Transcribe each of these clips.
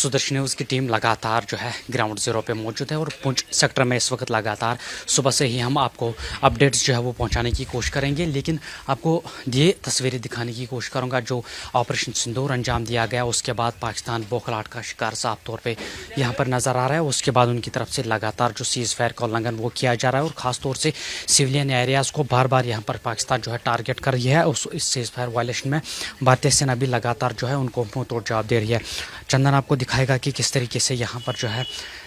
Sudarshan news की team लगातार जो है ग्राउंड ज़ीरो पे मौजूद है और पुंछ सेक्टर में इस वक्त लगातार सुबह से ही हम आपको अपडेट्स जो है वो पहुंचाने की कोशिश करेंगे, लेकिन आपको ये तस्वीरें दिखाने की कोशिश करूंगा जो ऑपरेशन सिंदूर अंजाम दिया गया उसके बाद पाकिस्तान बौखलाहट का शिकार साफ तौर पर यहाँ पर नज़र आ रहा है। उसके बाद उनकी तरफ से लगातार जो सीज़ फायर का उल्लंघन वो किया जा रहा है और ख़ासतौर से सिविलियन एरियाज़ को बार बार यहाँ पर पाकिस्तान जो है टारगेट कर रही है। उस इस सीज़ फायर वायलेशन में भारतीय सेना भी लगातार जो है उनको मुँह तोड़ जवाब दे रही है। चंदन आपको दिखाएगा कि किस तरीके से यहाँ पर जो है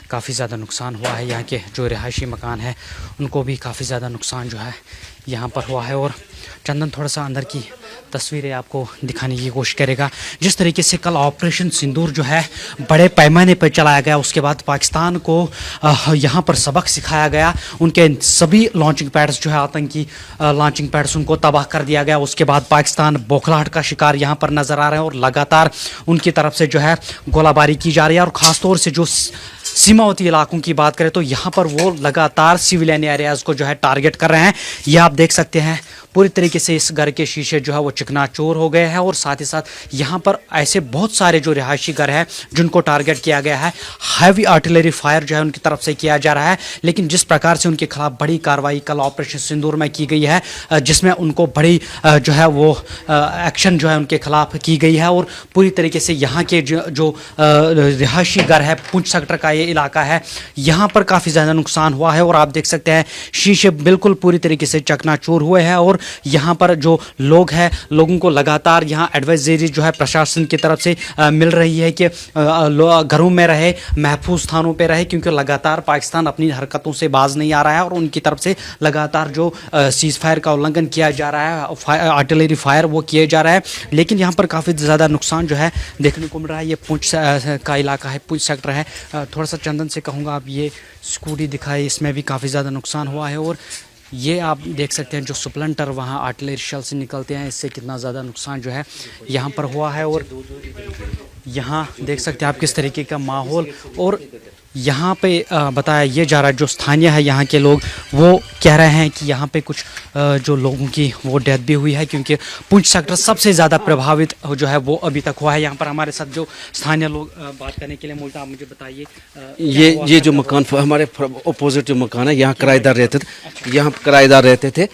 काफ़ी ज़्यादा नुकसान हुआ है। यहाँ के जो रिहायशी मकान है उनको भी काफ़ी ज़्यादा नुकसान जो है यहाँ पर हुआ है। और चंदन थोड़ा सा अंदर की तस्वीरें आपको दिखाने की कोशिश करेगा। जिस तरीके से कल ऑपरेशन सिंदूर जो है बड़े पैमाने पर चलाया गया, उसके बाद पाकिस्तान को यहाँ पर सबक सिखाया गया। उनके सभी लॉन्चिंग पैड्स जो है आतंकी लॉन्चिंग पैड्स उनको तबाह कर दिया गया। उसके बाद पाकिस्तान बौखलाहट का शिकार यहाँ पर नज़र आ रहे हैं और लगातार उनकी तरफ से जो है गोलाबारी की जा रही है। और ख़ासतौर से जो सीमावर्ती इलाकों की बात करें तो यहाँ पर वो लगातार सिविलियन एरियाज़ को जो है टारगेट कर रहे हैं। ये आप देख सकते हैं पूरी तरीके से इस घर के शीशे जो है वो चिकनाचूर हो गए हैं और साथ ही साथ यहाँ पर ऐसे बहुत सारे जो रिहायशी घर हैं जिनको टारगेट किया गया है। हैवी आर्टिलरी फायर जो है उनकी तरफ से किया जा रहा है। लेकिन जिस प्रकार से उनके खिलाफ बड़ी कार्रवाई कल ऑपरेशन सिंदूर में की गई है, जिसमें उनको बड़ी जो है वो एक्शन जो है उनके खिलाफ की गई है और पूरी तरीके से यहाँ के जो रिहायशी घर है पुंछ सेक्टर का ये इलाका है, यहाँ पर काफ़ी ज़्यादा नुकसान हुआ है। और आप देख सकते हैं शीशे बिल्कुल पूरी तरीके से चकनाचूर हुए हैं और यहाँ पर जो लोग हैं लोगों को लगातार यहाँ एडवाइजरी जो है प्रशासन की तरफ से मिल रही है कि घरों में रहे, महफूज स्थानों पे रहे, क्योंकि लगातार पाकिस्तान अपनी हरकतों से बाज नहीं आ रहा है और उनकी तरफ से लगातार जो सीज़ फायर का उल्लंघन किया जा रहा है, आर्टिलरी फायर वो किए जा रहा है। लेकिन यहाँ पर काफ़ी ज़्यादा नुकसान जो है देखने को मिल रहा है। ये पुंछ का इलाका है, पुंछ सेक्टर है। थोड़ा सा चंदन से कहूँगा आप ये स्कूटी दिखाई, इसमें भी काफ़ी ज़्यादा नुकसान हुआ है। और ये आप देख सकते हैं जो स्प्लिंटर वहाँ आर्टिलरी शेल से निकलते हैं, इससे कितना ज़्यादा नुकसान जो है यहाँ पर हुआ है। और यहाँ देख सकते हैं आप किस तरीके का माहौल और यहाँ पे बताया ये जा रहा है। जो स्थानीय है यहाँ के लोग वो कह रहे हैं कि यहाँ पे कुछ जो लोगों की वो डेथ भी हुई है, क्योंकि पुंछ सेक्टर सबसे ज़्यादा प्रभावित जो है वो अभी तक हुआ है। यहाँ पर हमारे साथ जो स्थानीय लोग बात करने के लिए मौजूद, आप मुझे बताइए ये जो मकान हमारे अपोजिट जो मकान है यहाँ किराएदार रहते थे, यहाँ किराएदार रहते थे।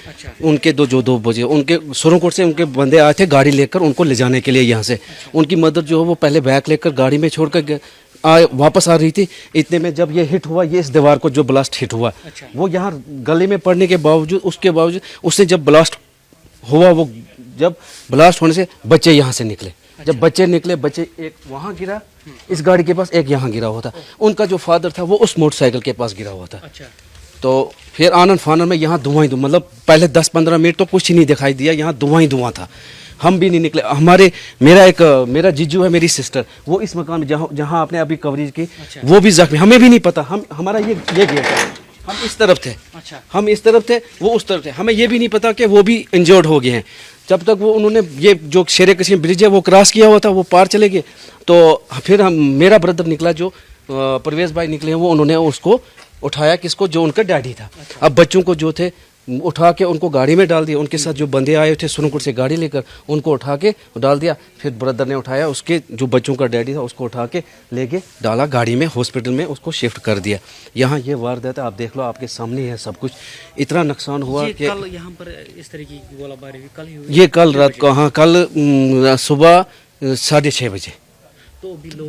उनके दो बजे उनके सुरनकोट से उनके बंदे आए थे गाड़ी लेकर उनको ले जाने के लिए। यहाँ से उनकी मदर जो है वो पहले बैग लेकर गाड़ी में छोड़कर वापस आ रही थी। इतने में जब ये हिट हुआ, ये इस दीवार को जो ब्लास्ट हिट हुआ, वो यहाँ गले में पड़ने के बावजूद उसके बावजूद उससे जब ब्लास्ट हुआ, वो जब ब्लास्ट होने से बच्चे यहाँ से निकले। जब बच्चे निकले, बच्चे एक वहाँ गिरा इस गाड़ी के पास, एक यहाँ गिरा हुआ था। उनका जो फादर था वो उस मोटरसाइकिल के पास गिरा हुआ था। तो फिर आनंद फानन में यहाँ धुआं ही धुआं, मतलब पहले 10-15 मिनट तो कुछ ही नहीं दिखाई दिया, यहाँ धुआं ही धुआं था। हम भी नहीं निकले। मेरा जीजू है, मेरी सिस्टर, वो इस मकान में जहाँ आपने अभी कवरेज की, वो भी जख्मी। हमें भी नहीं पता, हमारा ये गेट है, हम इस तरफ थे, हम इस तरफ थे, वो उस तरफ थे। हमें ये भी नहीं पता कि वो भी इंजर्ड हो गए हैं। जब तक वो उन्होंने ये जो शेरे कशीम ब्रिज है वो क्रॉस किया हुआ था, वो पार चले गए। तो फिर मेरा ब्रदर निकला, जो परवेज भाई निकले हैं, वो उन्होंने उसको उठाया, किसको, जो उनका डैडी था। अब बच्चों को जो थे उठा के उनको गाड़ी में डाल दिया। उनके साथ जो बंदे आए थे सुरनकोट से गाड़ी लेकर, उनको उठा के डाल दिया। फिर ब्रदर ने उठाया, उसके जो बच्चों का डैडी था उसको उठा के लेके डाला गाड़ी में, हॉस्पिटल में उसको शिफ्ट कर दिया। यहाँ ये वारदात है, आप देख लो, आपके सामने है सब कुछ। इतना नुकसान हुआ कि कल यहाँ पर इस तरीके की गोलाबारी हुई, कल ही हुई। ये कल रात को, हाँ, कल सुबह 6:30 बजे,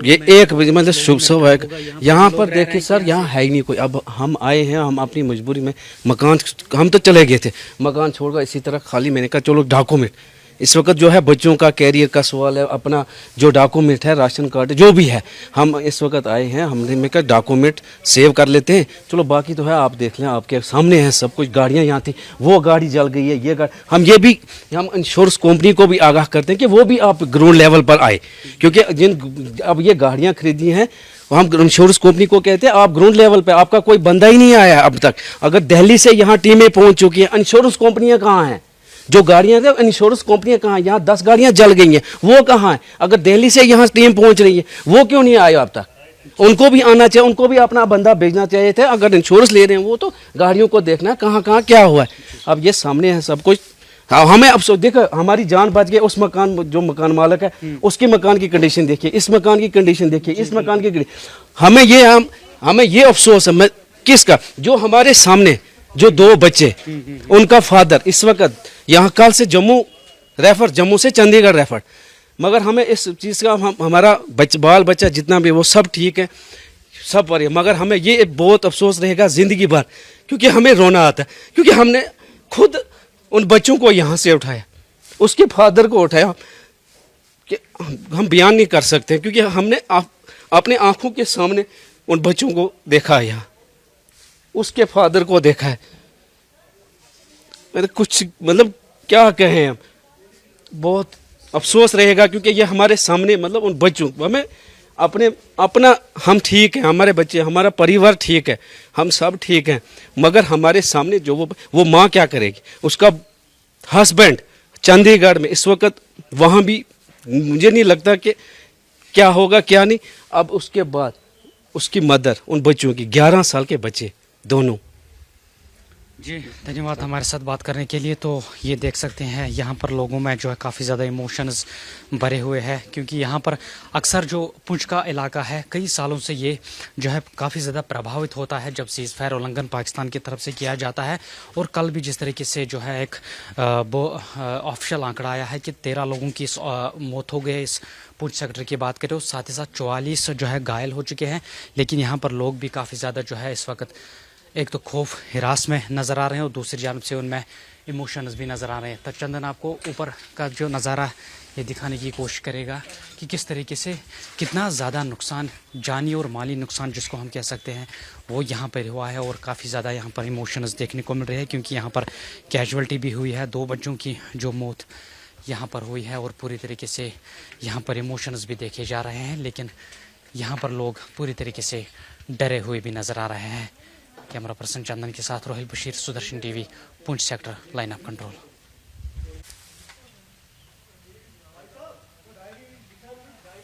ये 1 बजे, मतलब सुबह। यहाँ पर देखिए सर, यहाँ है ही नहीं कोई। अब हम आए हैं, हम अपनी मजबूरी में मकान, हम तो चले गए थे, मकान छोड़कर इसी तरह खाली। मैंने कहा चलो डॉक्यूमेंट, इस वक्त जो है बच्चों का कैरियर का सवाल है, अपना जो डॉक्यूमेंट है, राशन कार्ड जो भी है, हम इस वक्त आए हैं, हमने मैं कहा डॉक्यूमेंट सेव कर लेते हैं। चलो बाकी तो है, आप देख लें, आपके सामने है सब कुछ। गाड़ियाँ यहाँ थी, वो गाड़ी जल गई है, ये गाड़ी। हम इंश्योरेंस कंपनी को भी आगाह करते हैं कि वो भी आप ग्राउंड लेवल पर आए, क्योंकि अब ये गाड़ियाँ खरीदी हैं, हम इंश्योरेंस कंपनी को कहते हैं आप ग्राउंड लेवल पे, आपका कोई बंदा ही नहीं आया अब तक। अगर दिल्ली से यहाँ टीमें पहुँच चुकी हैं, इंश्योरेंस कंपनियाँ कहाँ हैं? जो गाड़ियां थे इंश्योरेंस कंपनियां कहाँ? यहाँ 10 गाड़ियां जल गई हैं, वो कहाँ है? अगर दिल्ली से यहाँ टीम पहुंच रही है, वो क्यों नहीं आए अब तक? उनको भी आना चाहिए, उनको भी अपना बंदा भेजना चाहिए थे। अगर इंश्योरेंस ले रहे हैं वो तो गाड़ियों को देखना है कहाँ कहाँ क्या हुआ है। अब ये सामने है सब कुछ, हाँ, हमें अफसोस, देखो हमारी जान बच गई। उस मकान, जो मकान मालिक है, उसकी मकान की कंडीशन देखिए, इस मकान की कंडीशन देखिए, इस मकान की हमें ये अफसोस है। किसका? जो हमारे सामने जो दो बच्चे, उनका फादर इस वक्त यहाँ कल से जम्मू से चंडीगढ़ रेफर, मगर हमें इस चीज़ का हमारा बाल बच्चा जितना भी वो सब ठीक है, सब पर, मगर हमें ये बहुत अफसोस रहेगा ज़िंदगी भर, क्योंकि हमें रोना आता है, क्योंकि हमने खुद उन बच्चों को यहाँ से उठाया, उसके फादर को उठाया, कि हम बयान नहीं कर सकते, क्योंकि हमने अपने आंखों के सामने उन बच्चों को देखा है, यहाँ उसके फादर को देखा है। कुछ मतलब क्या कहें हम, बहुत अफसोस रहेगा, क्योंकि ये हमारे सामने, मतलब उन बच्चों को हमें अपना हम ठीक है, हमारे बच्चे, हमारा परिवार ठीक है, हम सब ठीक हैं, मगर हमारे सामने जो वो माँ क्या करेगी? उसका हस्बैंड चंडीगढ़ में इस वक्त, वहाँ भी मुझे नहीं लगता कि क्या होगा क्या नहीं। अब उसके बाद उसकी मदर, उन बच्चों की 11 साल के बच्चे दोनों। जी धन्यवाद हमारे साथ बात करने के लिए। तो ये देख सकते हैं यहाँ पर लोगों में जो है काफ़ी ज़्यादा इमोशंस भरे हुए हैं, क्योंकि यहाँ पर अक्सर जो पुंछ का इलाका है, कई सालों से ये जो है काफ़ी ज़्यादा प्रभावित होता है जब सीज़ फायर उल्लंघन पाकिस्तान की तरफ से किया जाता है। और कल भी जिस तरीके से जो है एक ऑफिशियल आंकड़ा आया है कि 13 लोगों की मौत हो गई इस पुंछ सेक्टर की बात करें, साथ ही साथ 44 जो है घायल हो चुके हैं। लेकिन यहाँ पर लोग भी काफ़ी ज़्यादा जो है इस वक्त एक तो खौफ हिरास में नज़र आ रहे हैं और दूसरी जानब से उनमें इमोशंस भी नज़र आ रहे हैं। तो चंदन आपको ऊपर का जो नज़ारा ये दिखाने की कोशिश करेगा कि किस तरीके से कितना ज़्यादा नुकसान, जानी और माली नुकसान जिसको हम कह सकते हैं, वो यहाँ पर हुआ है। और काफ़ी ज़्यादा यहाँ पर इमोशंस देखने को मिल रहे हैं, क्योंकि यहाँ पर कैजुअल्टी भी हुई है, 2 बच्चों की जो मौत यहाँ पर हुई है, और पूरी तरीके से यहाँ पर इमोशंस भी देखे जा रहे हैं। लेकिन यहाँ पर लोग पूरी तरीके से डरे हुए भी नज़र आ रहे हैं। कैमरा पर्सन चंदन के साथ Rohail Bashir, Sudarshan TV, Poonch sector, line of control.